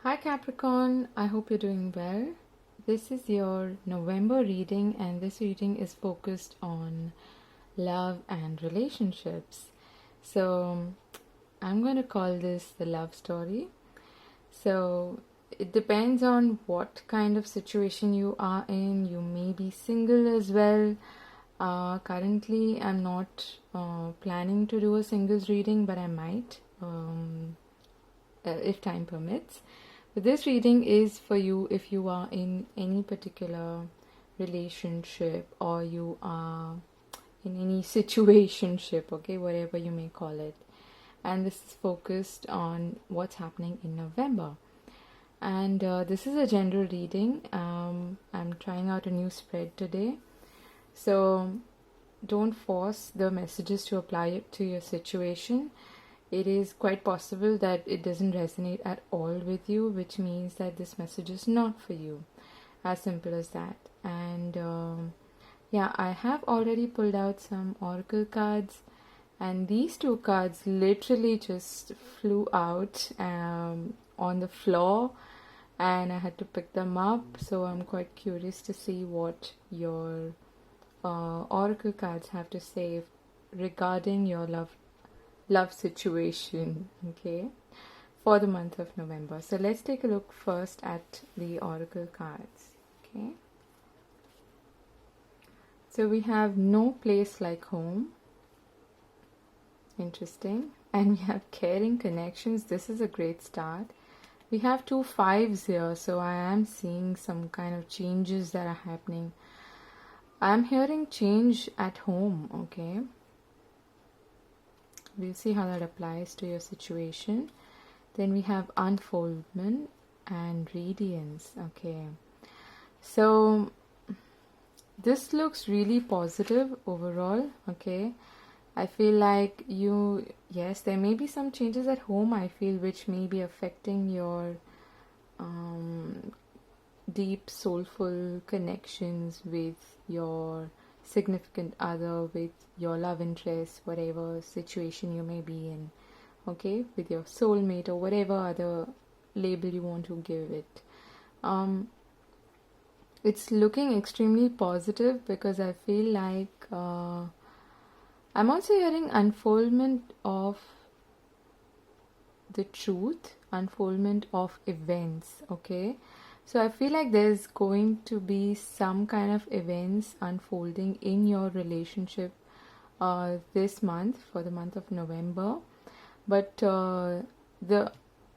Hi Capricorn, I hope you're doing well. This is your November reading, and this reading is focused on love and relationships. So, I'm going to call this the love story. So, it depends on what kind of situation you are in. You may be single as well. Currently, I'm not planning to do a singles reading, but I might if time permits. But this reading is for you if you are in any particular relationship or you are in any situationship, okay, whatever you may call it. And this is focused on what's happening in November. And this is a general reading. I'm trying out a new spread today. So don't force the messages to apply it to your situation. It is quite possible that it doesn't resonate at all with you, which means that this message is not for you. As simple as that. And yeah, I have already pulled out some oracle cards, and these two cards literally just flew out on the floor, and I had to pick them up. So I'm quite curious to see what your oracle cards have to say regarding your love situation, okay, for the month of November. So let's take a look first at the oracle cards, okay. So we have no place like home. Interesting. And we have caring connections. This is a great start. We have 2 5s here, so I am seeing some kind of changes that are happening. I'm hearing change at home, okay. We'll see how that applies to your situation. Then we have unfoldment and radiance, okay. So this looks really positive overall, okay. I feel like yes, there may be some changes at home, I feel, which may be affecting your deep soulful connections with your significant other, with your love interest, whatever situation you may be in, okay, with your soulmate or whatever other label you want to give it. It's looking extremely positive because I feel like I'm also hearing unfoldment of the truth, unfoldment of events, okay. So I feel like there's going to be some kind of events unfolding in your relationship this month, for the month of November. But the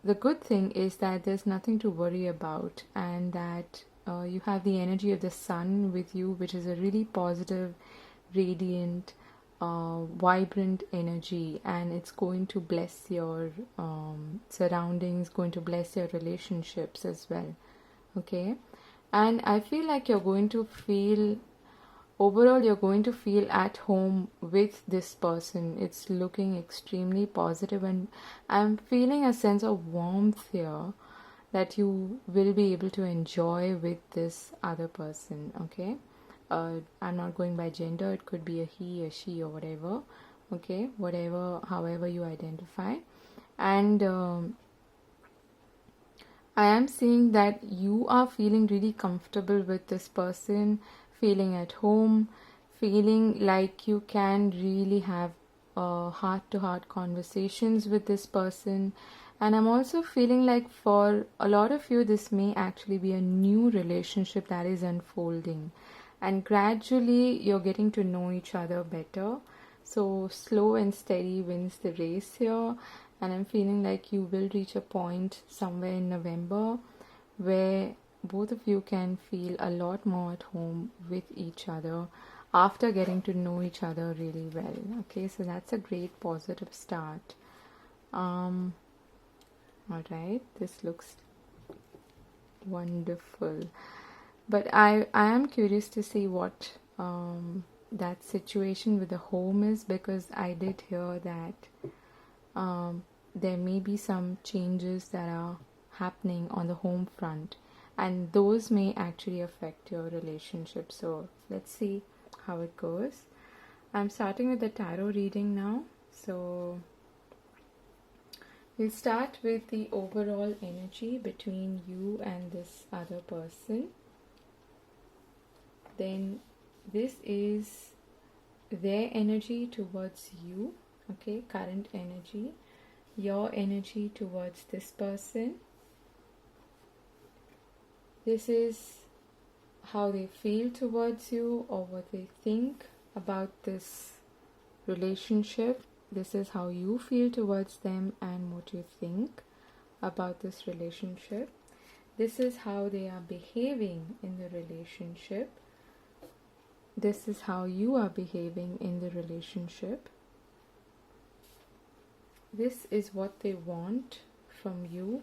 good thing is that there's nothing to worry about, and that you have the energy of the sun with you, which is a really positive, radiant, vibrant energy, and it's going to bless your surroundings, going to bless your relationships as well, okay. And I feel like you're going to feel at home with this person. It's looking extremely positive, and I'm feeling a sense of warmth here that you will be able to enjoy with this other person, okay. I'm not going by gender, it could be a he, a she, or whatever, okay, however you identify. And I am seeing that you are feeling really comfortable with this person, feeling at home, feeling like you can really have heart-to-heart conversations with this person. And I'm also feeling like for a lot of you, this may actually be a new relationship that is unfolding. And gradually, you're getting to know each other better. So slow and steady wins the race here. And I'm feeling like you will reach a point somewhere in November where both of you can feel a lot more at home with each other after getting to know each other really well. Okay, so that's a great positive start. All right, this looks wonderful. But I am curious to see what that situation with the home is, because I did hear that there may be some changes that are happening on the home front, and those may actually affect your relationship. So let's see how it goes. I'm starting with the tarot reading now. So We'll start with the overall energy between you and this other person. Then this is their energy towards you, okay, current energy, your energy towards this person. This is how they feel towards you or what they think about this relationship. This is how you feel towards them and what you think about this relationship. This is how they are behaving in the relationship. This is how you are behaving in the relationship. This is what they want from you.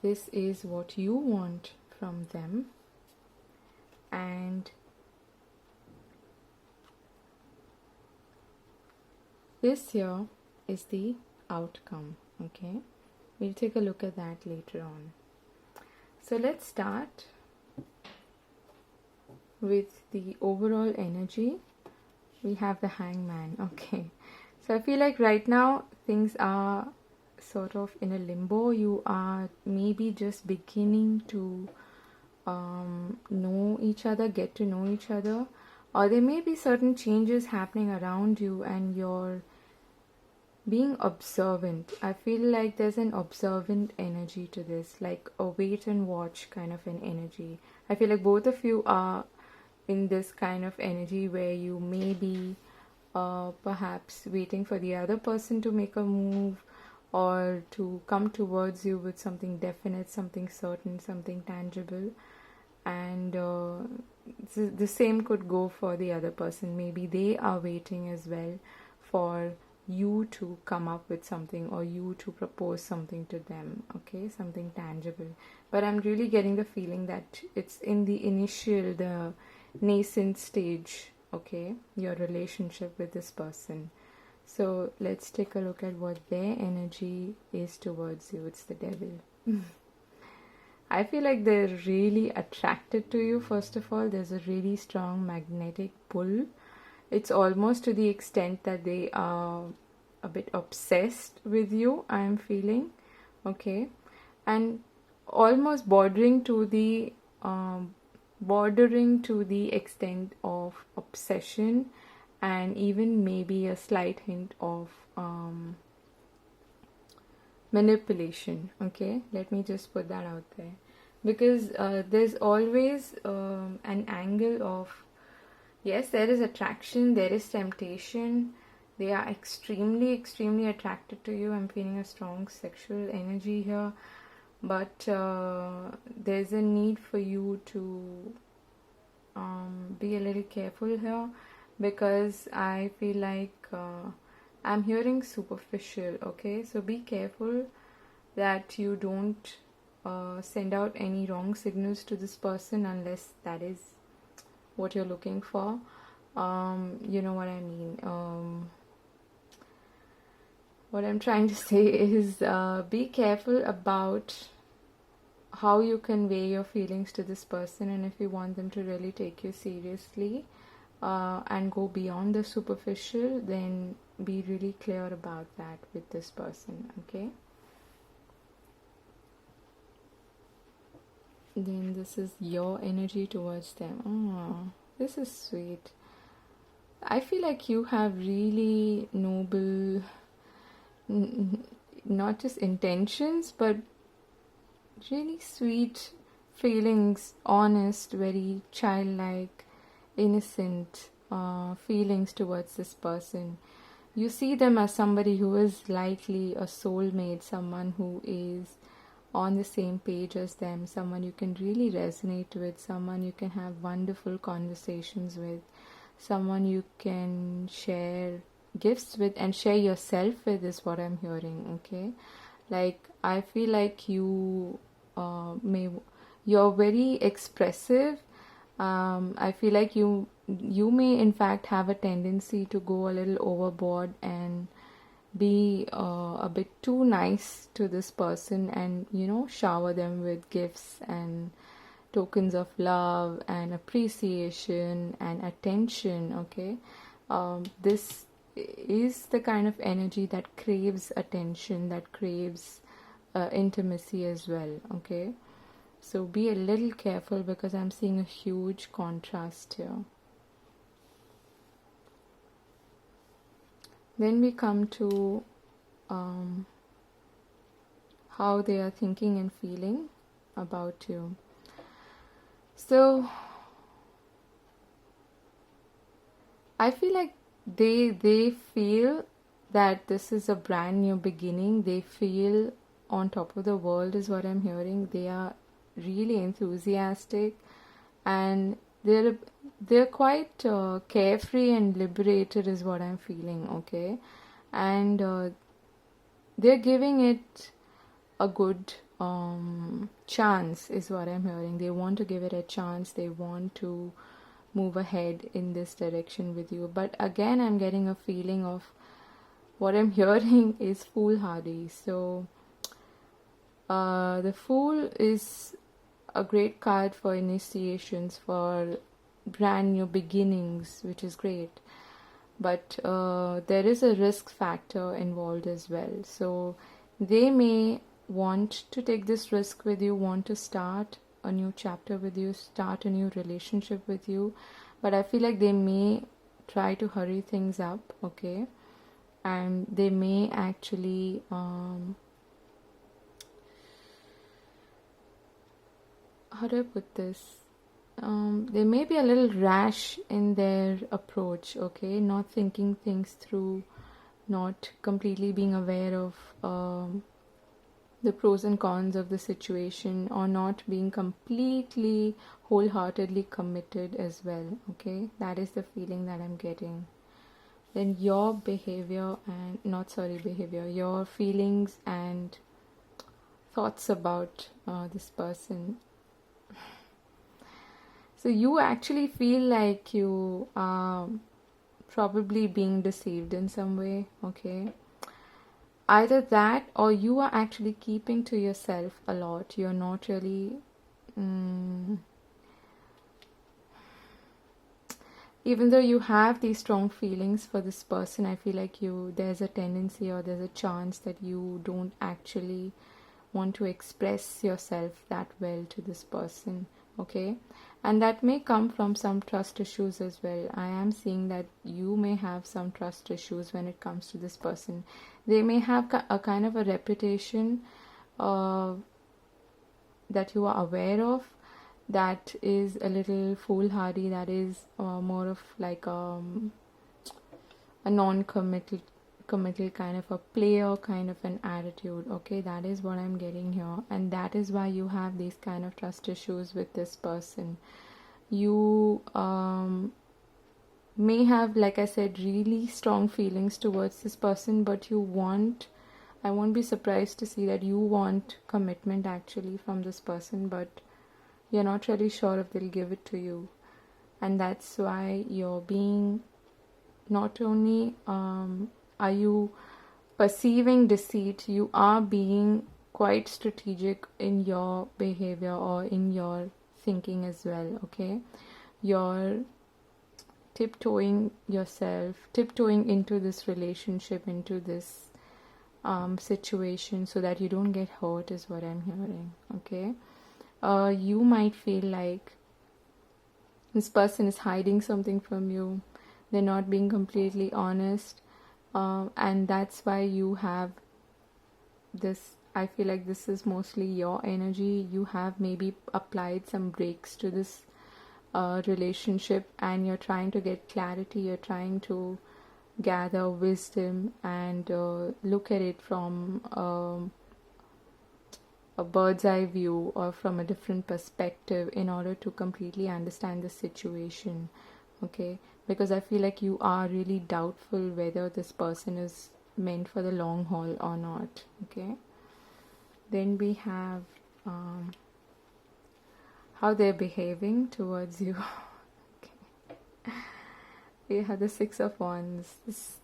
This is what you want from them. And this here is the outcome, okay? We'll take a look at that later on. So let's start with the overall energy. We have the Hangman, okay? So I feel like right now things are sort of in a limbo. You are maybe just beginning to know each other, get to know each other, or there may be certain changes happening around you and you're being observant. I feel like there's an observant energy to this, like a wait and watch kind of an energy. I feel like both of you are in this kind of energy where you may be perhaps waiting for the other person to make a move or to come towards you with something definite, something certain, something tangible. And the same could go for the other person. Maybe they are waiting as well for you to come up with something or you to propose something to them, okay, something tangible. But I'm really getting the feeling that it's in the initial, the nascent stage, okay, your relationship with this person. So let's take a look at what their energy is towards you. It's the Devil. I feel like they're really attracted to you. First of all, there's a really strong magnetic pull. It's almost to the extent that they are a bit obsessed with you, I'm feeling, okay, and almost bordering to the extent of obsession, and even maybe a slight hint of manipulation, okay. Let me just put that out there, because there's always an angle of, yes, there is attraction, there is temptation. They are extremely, extremely attracted to you. I'm feeling a strong sexual energy here. But there's a need for you to be a little careful here, because I feel like I'm hearing superficial, okay? So be careful that you don't send out any wrong signals to this person unless that is what you're looking for. You know what I mean. What I'm trying to say is be careful about how you convey your feelings to this person, and if you want them to really take you seriously and go beyond the superficial, then be really clear about that with this person, okay? Then this is your energy towards them. Oh, this is sweet. I feel like you have really noble, not just intentions, but really sweet feelings, honest, very childlike, innocent feelings towards this person. You see them as somebody who is likely a soulmate, someone who is on the same page as them, someone you can really resonate with, someone you can have wonderful conversations with, someone you can share gifts with and share yourself with, is what I'm hearing, okay? Like, I feel like you're very expressive. I feel like you may in fact have a tendency to go a little overboard and be a bit too nice to this person, and shower them with gifts and tokens of love and appreciation and attention, okay? This is the kind of energy that craves attention, that craves intimacy as well, okay? So be a little careful, because I'm seeing a huge contrast here. Then we come to how they are thinking and feeling about you. So I feel like they feel that this is a brand new beginning. They feel on top of the world is what I'm hearing. They are really enthusiastic, and they're quite carefree and liberated is what I'm feeling, okay? And they're giving it a good chance is what I'm hearing. They want to give it a chance. They want to move ahead in this direction with you. But again, I'm getting a feeling of what I'm hearing is foolhardy. So the Fool is a great card for initiations, for brand new beginnings, which is great. But there is a risk factor involved as well. So they may want to take this risk with you, want to start a new chapter with you, start a new relationship with you, but I feel like they may try to hurry things up, okay? And they may actually how do I put this? They may be a little rash in their approach, okay? Not thinking things through, not completely being aware of the pros and cons of the situation, or not being completely wholeheartedly committed as well, okay? That is the feeling that I'm getting. Then your behavior and your feelings and thoughts about this person. So you actually feel like you are probably being deceived in some way, okay? Either that, or you are actually keeping to yourself a lot. You're not really even though you have these strong feelings for this person, I feel like there's a tendency, or there's a chance that you don't actually want to express yourself that well to this person, okay? And that may come from some trust issues as well. I am seeing that you may have some trust issues when it comes to this person. They may have a kind of a reputation that you are aware of, that is a little foolhardy, that is more of like a non-committal kind of a player kind of an attitude, okay? That is what I'm getting here, and that is why you have these kind of trust issues with this person. You may have, like I said, really strong feelings towards this person, but I won't be surprised to see that you want commitment actually from this person, but you're not really sure if they'll give it to you. And that's why you're being, not only are you perceiving deceit, you are being quite strategic in your behavior or in your thinking as well, okay? You're tiptoeing into this relationship, into this situation, so that you don't get hurt is what I'm hearing, okay? You might feel like this person is hiding something from you. They're not being completely honest, and that's why you have this. I feel like this is mostly your energy. You have maybe applied some brakes to this relationship, and you're trying to get clarity. You're trying to gather wisdom and look at it from a bird's eye view, or from a different perspective, in order to completely understand the situation, okay? Because I feel like you are really doubtful whether this person is meant for the long haul or not, okay? Then we have how they're behaving towards you. Okay. We have the Six of Wands.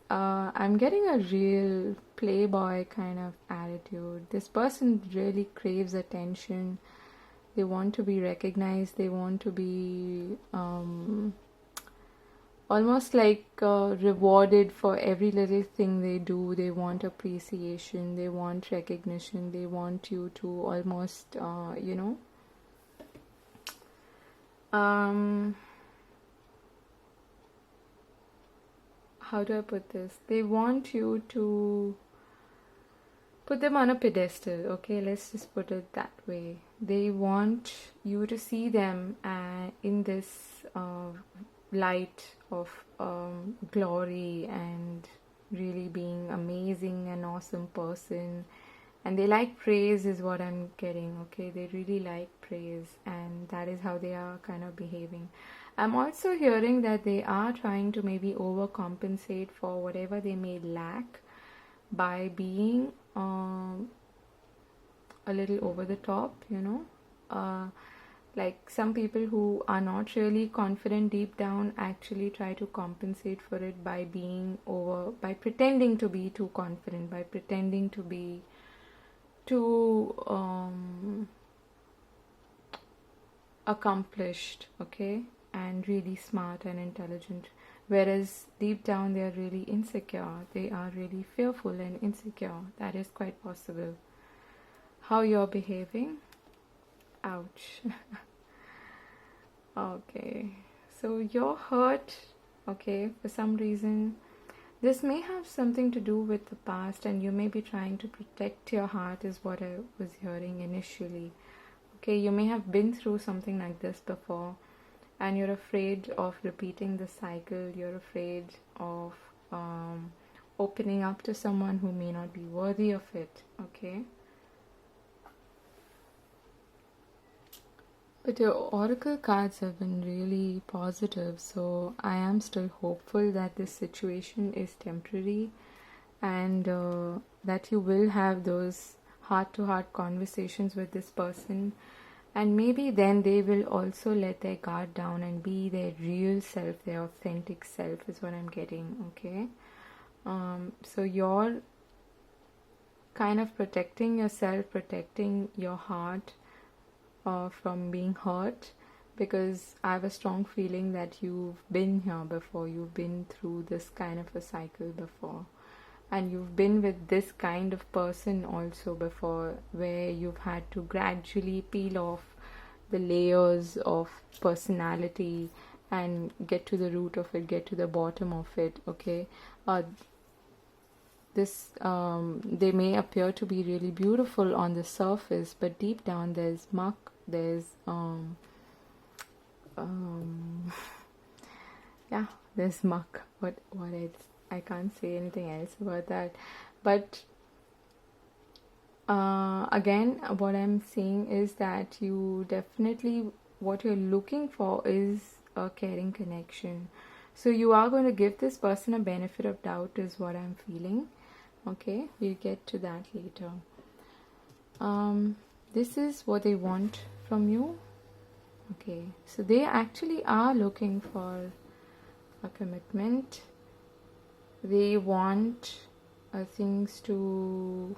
I'm getting a real playboy kind of attitude. This person really craves attention. They want to be recognized. They want to be almost like rewarded for every little thing they do. They want appreciation, they want recognition, they want you to almost, how do I put this? They want you to put them on a pedestal, okay? Let's just put it that way. They want you to see them in this light of glory and really being amazing and awesome person. And they like praise is what I'm getting, okay? They really like praise, and that is how they are kind of behaving. I'm also hearing that they are trying to maybe overcompensate for whatever they may lack by being a little over the top, like some people who are not really confident deep down actually try to compensate for it by by pretending to be too confident, by pretending to be too accomplished, okay, and really smart and intelligent, whereas deep down they are really insecure, they are really fearful and insecure. That is quite possible. How you're behaving? Ouch. Okay, so you're hurt, okay, for some reason. This may have something to do with the past, and you may be trying to protect your heart, is what I was hearing initially. Okay, you may have been through something like this before, and you're afraid of repeating the cycle. You're afraid of opening up to someone who may not be worthy of it, okay? But your oracle cards have been really positive, so I am still hopeful that this situation is temporary, and that you will have those heart-to-heart conversations with this person, and maybe then they will also let their guard down and be their real self, their authentic self is what I'm getting, okay? So you're kind of protecting yourself, protecting your heart from being hurt, because I have a strong feeling that you've been here before, you've been through this kind of a cycle before, and you've been with this kind of person also before, where you've had to gradually peel off the layers of personality and get to the root of it, get to the bottom of it, okay? They may appear to be really beautiful on the surface, but deep down there's muck, there's yeah, there's muck. What else? I can't say anything else about that. But again, what I'm seeing is that you definitely, what you're looking for is a caring connection. So you are going to give this person a benefit of doubt is what I'm feeling. Okay, we'll get to that later. This is what they want from you. Okay, so they actually are looking for a commitment. They want things to...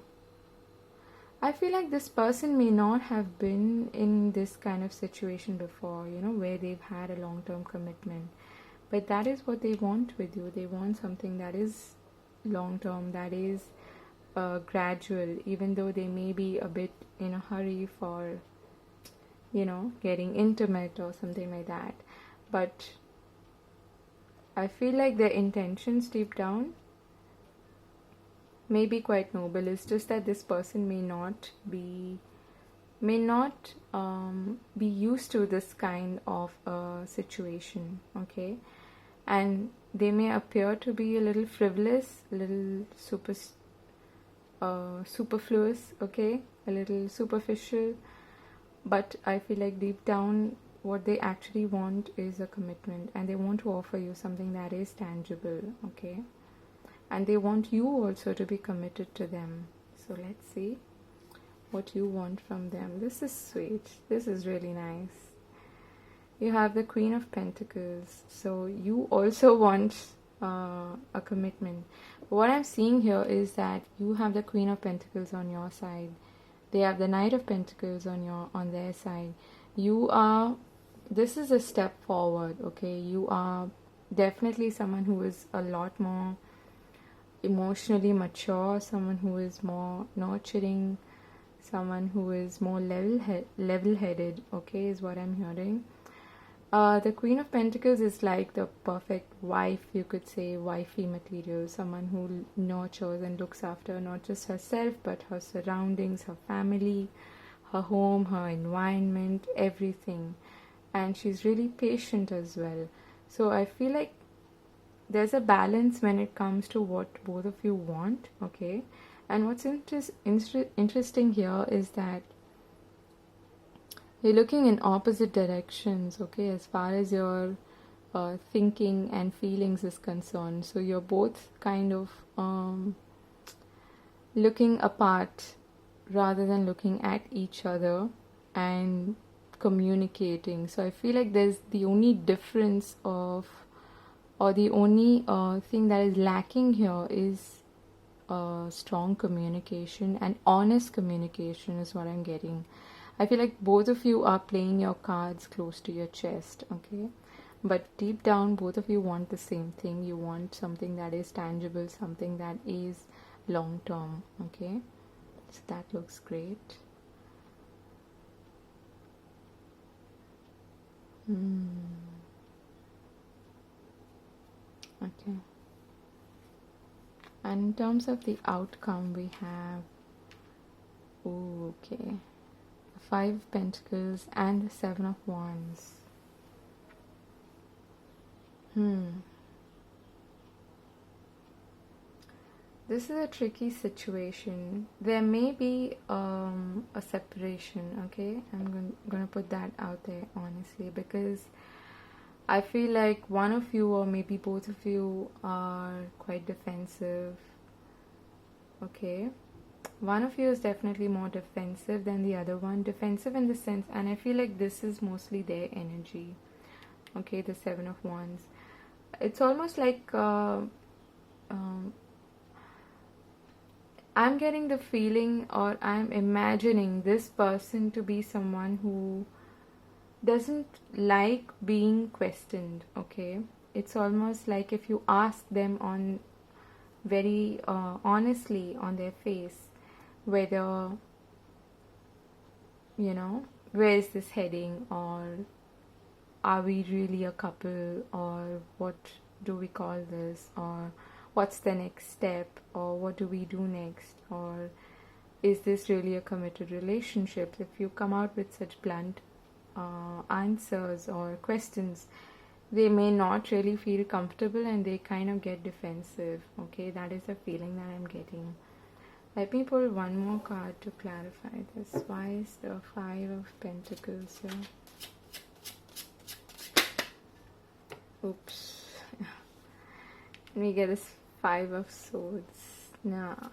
I feel like this person may not have been in this kind of situation before, where they've had a long-term commitment. But that is what they want with you. They want something that is long-term, that is gradual, even though they may be a bit in a hurry for, getting intimate or something like that. But I feel like their intentions deep down may be quite noble. It's just that this person may not be used to this kind of situation, okay? And they may appear to be a little frivolous, a little superfluous, okay, a little superficial, but I feel like deep down what they actually want is a commitment, and they want to offer you something that is tangible, okay? And they want you also to be committed to them. So let's see what you want from them. This is sweet. This is really nice. You have the Queen of Pentacles. So you also want a commitment. But what I'm seeing here is that you have the Queen of Pentacles on your side. They have the Knight of Pentacles on their side. This is a step forward, okay? You are definitely someone who is a lot more emotionally mature, someone who is more nurturing, someone who is more level-headed, okay, is what I'm hearing. The Queen of Pentacles is like the perfect wife, you could say, wifey material, someone who nurtures and looks after not just herself, but her surroundings, her family, her home, her environment, everything. And she's really patient as well. So I feel like there's a balance when it comes to what both of you want, okay? And what's interesting here is that you're looking in opposite directions, okay, as far as your thinking and feelings is concerned. So you're both kind of looking apart rather than looking at each other and communicating. So I feel like there's the only difference of, or the only thing that is lacking here is strong communication and honest communication is what I'm getting. I feel like both of you are playing your cards close to your chest, okay? But deep down, both of you want the same thing. You want something that is tangible, something that is long term, okay? So that looks great. Okay. And in terms of the outcome, we have, ooh, okay, the Five of Pentacles and the Seven of Wands. This is a tricky situation. There may be a separation, okay? I'm gonna put that out there honestly, because I feel like one of you or maybe both of you are quite defensive, okay? One of you is definitely more defensive than the other one. Defensive in the sense, and I feel like this is mostly their energy, okay? The Seven of Wands. It's almost like I'm getting the feeling, or I'm imagining this person to be someone who doesn't like being questioned, okay? It's almost like if you ask them on very honestly on their face whether, you know, where is this heading, or are we really a couple, or what do we call this, or what's the next step, or what do we do next, or is this really a committed relationship? If you come out with such blunt answers or questions, they may not really feel comfortable and they kind of get defensive, okay? That is the feeling that I'm getting. Let me pull one more card to clarify this. Why is the Five of Pentacles here? Oops. Let me get this Five of Swords. Now,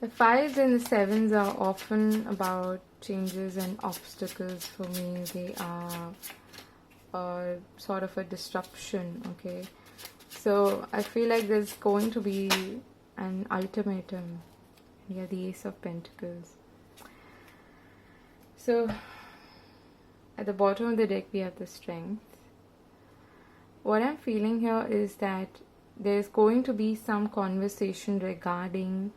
the fives and the sevens are often about changes and obstacles for me. They are sort of a disruption, okay? So I feel like there's going to be an ultimatum. Yeah, the Ace of Pentacles. So at the bottom of the deck we have the Strength. What I'm feeling here is that there's going to be some conversation regarding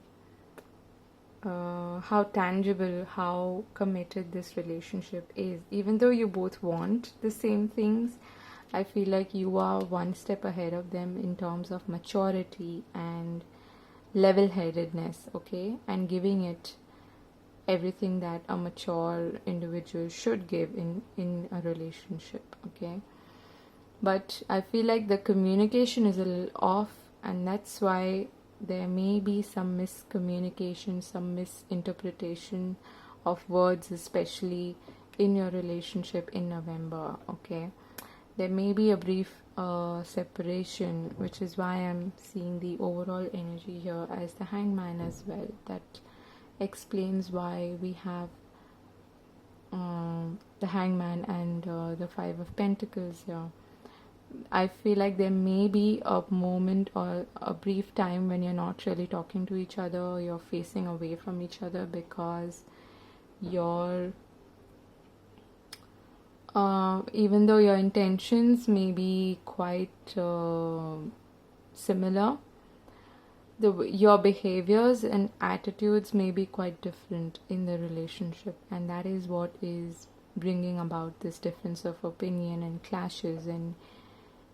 how tangible, how committed this relationship is. Even though you both want the same things, I feel like you are one step ahead of them in terms of maturity and level-headedness, okay? And giving it everything that a mature individual should give in a relationship, okay? But I feel like the communication is a little off, and that's why there may be some miscommunication, some misinterpretation of words, especially in your relationship in November, okay? There may be a brief separation, which is why I'm seeing the overall energy here as the Hangman as well. That explains why we have the Hangman and the Five of Pentacles here. I feel like there may be a moment or a brief time when you're not really talking to each other, you're facing away from each other because you're Even though your intentions may be quite similar, your behaviors and attitudes may be quite different in the relationship, and that is what is bringing about this difference of opinion and clashes and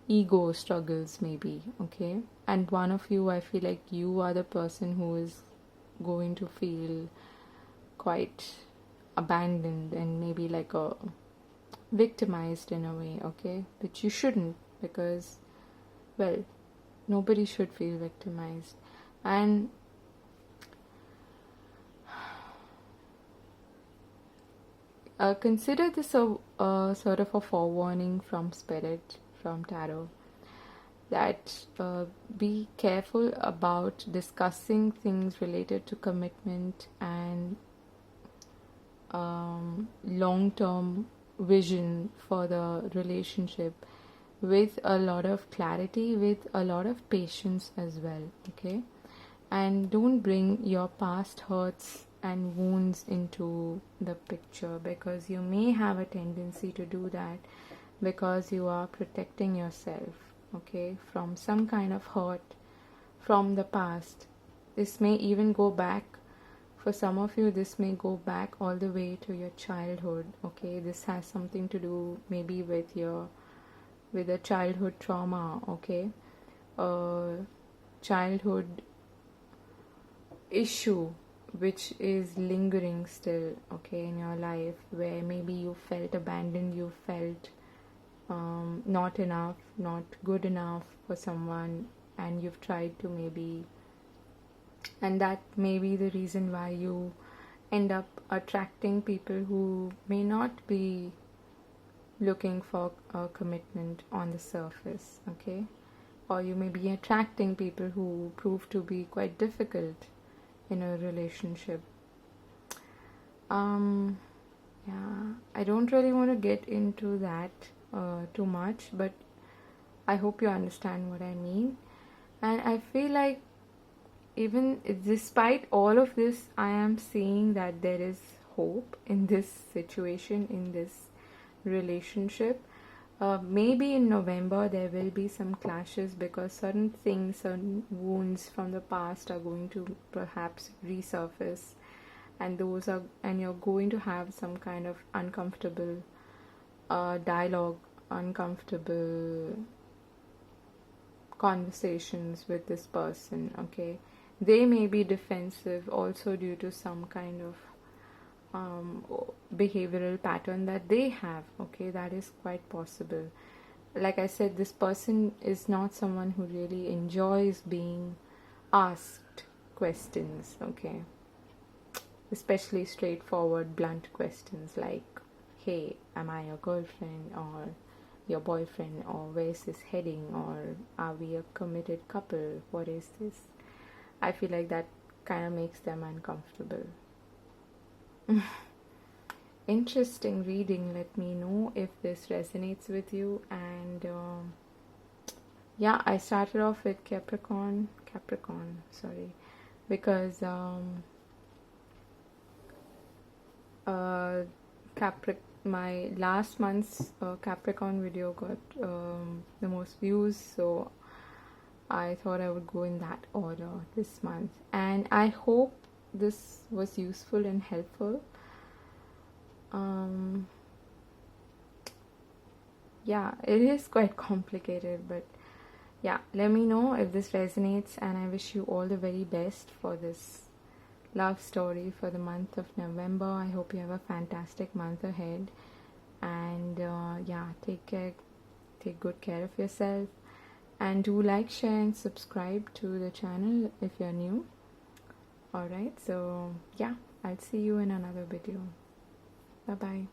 ego struggles, maybe. Okay, and one of you, I feel like you are the person who is going to feel quite abandoned and maybe like a victimized in a way, okay, but you shouldn't, because, well, nobody should feel victimized. And consider this a sort of a forewarning from spirit, from tarot, that be careful about discussing things related to commitment and long-term vision for the relationship with a lot of clarity, with a lot of patience as well, okay? And don't bring your past hurts and wounds into the picture, because you may have a tendency to do that because you are protecting yourself, okay, from some kind of hurt from the past. This may even go back, for some of you, this may go back all the way to your childhood, okay? This has something to do maybe with a childhood trauma, okay? Childhood issue which is lingering still, okay, in your life, where maybe you felt abandoned, you felt not enough, not good enough for someone, and you've tried to maybe, and that may be the reason why you end up attracting people who may not be looking for a commitment on the surface, okay? Or you may be attracting people who prove to be quite difficult in a relationship. Yeah, I don't really want to get into that too much, but I hope you understand what I mean. And I feel like even despite all of this, I am seeing that there is hope in this situation, in this relationship. Maybe in November there will be some clashes, because certain things, certain wounds from the past are going to perhaps resurface, and you're going to have some kind of uncomfortable dialogue, uncomfortable conversations with this person, okay? They may be defensive also due to some kind of behavioral pattern that they have, okay? That is quite possible. Like I said, this person is not someone who really enjoys being asked questions, okay? Especially straightforward, blunt questions like, hey, am I your girlfriend or your boyfriend, or where's this heading, or are we a committed couple, what is this? I feel like that kind of makes them uncomfortable. Interesting reading. Let me know if this resonates with you. And yeah, I started off with Capricorn, sorry, because my last month's Capricorn video got the most views, so I thought I would go in that order this month. And I hope this was useful and helpful. Yeah, it is quite complicated, but yeah, let me know if this resonates, and I wish you all the very best for this love story for the month of November. I hope you have a fantastic month ahead, and yeah, take good care of yourself, and do like, share and subscribe to the channel if you're new. Alright, so yeah, I'll see you in another video. Bye bye.